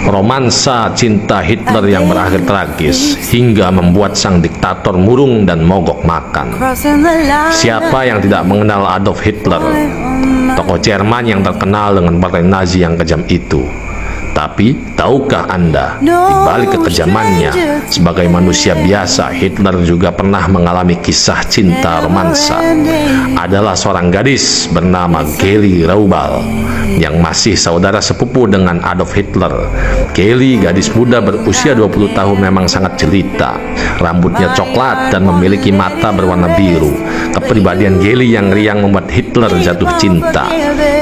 Romansa cinta Hitler yang berakhir tragis hingga membuat sang diktator murung dan mogok makan. Siapa yang tidak mengenal Adolf Hitler, tokoh Jerman yang terkenal dengan partai Nazi yang kejam itu? Tapi, tahukah Anda, di balik kekejamannya, sebagai manusia biasa, Hitler juga pernah mengalami kisah cinta romansa. Adalah seorang gadis bernama Geli Raubal, yang masih saudara sepupu dengan Adolf Hitler. Geli, gadis muda berusia 20 tahun, memang sangat jelita. Rambutnya coklat dan memiliki mata berwarna biru. Kepribadian Geli yang riang membuat Hitler jatuh cinta.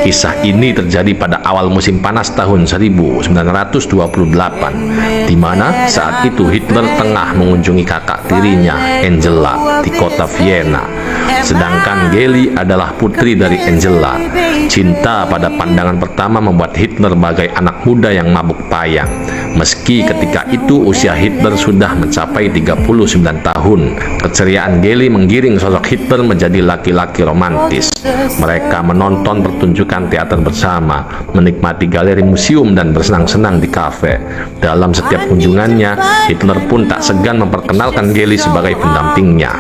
Kisah ini terjadi pada awal musim panas tahun 1928, di mana saat itu Hitler tengah mengunjungi kakak tirinya, Angela, di kota Vienna. Sedangkan Geli adalah putri dari Angela. Cinta pada pandangan pertama membuat Hitler bagai anak muda yang mabuk payang. Meski ketika itu usia Hitler sudah mencapai 39 tahun, keceriaan Geli menggiring sosok Hitler menjadi laki-laki romantis. Mereka menonton pertunjukan teater bersama, menikmati galeri museum dan bersenang-senang di kafe. Dalam setiap kunjungannya, Hitler pun tak segan memperkenalkan Geli sebagai pendampingnya.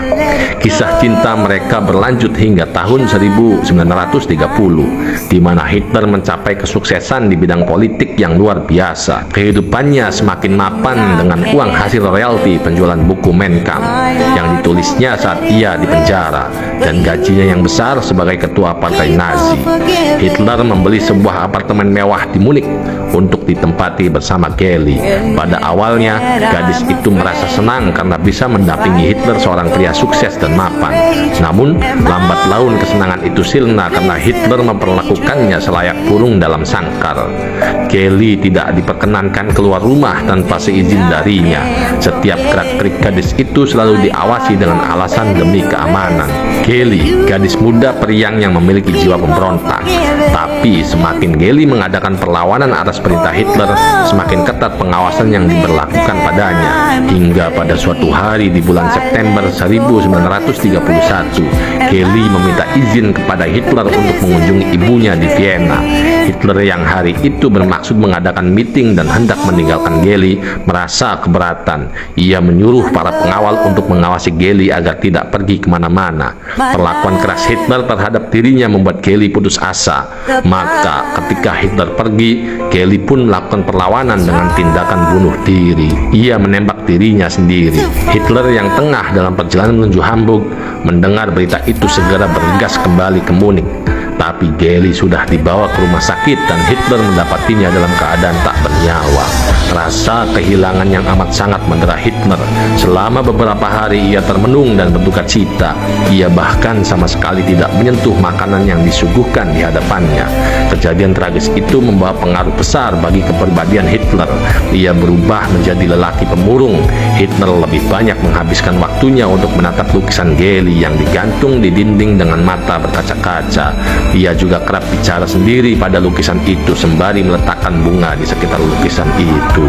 Kisah cinta mereka berlanjut hingga tahun 1930, di mana Hitler mencapai kesuksesan di bidang politik yang luar biasa. Kehidupannya semakin mapan dengan uang hasil royalti penjualan buku Mein Kampf yang ditulisnya saat ia di penjara, dan gajinya yang besar sebagai ketua partai Nazi. Hitler membeli sebuah apartemen mewah di Munich untuk ditempati bersama Geli. Pada awalnya, gadis itu merasa senang karena bisa mendampingi Hitler, seorang pria sukses dan mapan. Namun, lambat laun kesenangan itu sirna karena Hitler memperlakukannya selayak burung dalam sangkar. Geli tidak diperkenankan keluar rumah tanpa seizin darinya. Setiap gerak-gerik gadis itu selalu diawasi dengan alasan demi keamanan. Geli, gadis muda periang yang memiliki jiwa pemberontak. Tapi semakin Geli mengadakan perlawanan atas perintah Hitler, semakin ketat pengawasan yang diberlakukan padanya. Hingga pada suatu hari di bulan September 1931, Geli meminta izin kepada Hitler untuk mengunjungi ibunya di Vienna. Hitler yang hari itu bermaksud mengadakan meeting dan hendak meninggalkan Geli merasa keberatan. Ia menyuruh para pengawal untuk mengawasi Geli agar tidak pergi kemana-mana. Perlakuan keras Hitler terhadap dirinya membuat Geli putus asa. Maka ketika Hitler pergi, Geli pun melakukan perlawanan dengan tindakan bunuh diri. Ia menembak dirinya sendiri. Hitler yang tengah dalam perjalanan menuju Hamburg mendengar berita itu segera bergegas kembali ke Munich. Tapi Geli sudah dibawa ke rumah sakit dan Hitler mendapatinya dalam keadaan tak bernyawa. Rasa kehilangan yang amat sangat mendera Hitler. Selama beberapa hari ia termenung dan berduka cita. Ia bahkan sama sekali tidak menyentuh makanan yang disuguhkan di hadapannya. Kejadian tragis itu membawa pengaruh besar bagi kepribadian Hitler. Ia berubah menjadi lelaki pemurung. Hitler lebih banyak menghabiskan waktunya untuk menatap lukisan Geli yang digantung di dinding dengan mata berkaca-kaca. Ia juga kerap bicara sendiri pada lukisan itu sembari meletakkan bunga di sekitar lukisan itu.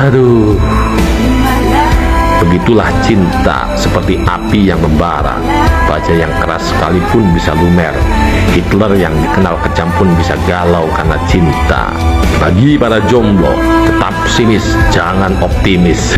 Aduh, begitulah cinta, seperti api yang membara. Baja yang keras sekalipun bisa lumer. Hitler yang dikenal kejam pun bisa galau karena cinta. Bagi para jomblo, tetap sinis, jangan optimis.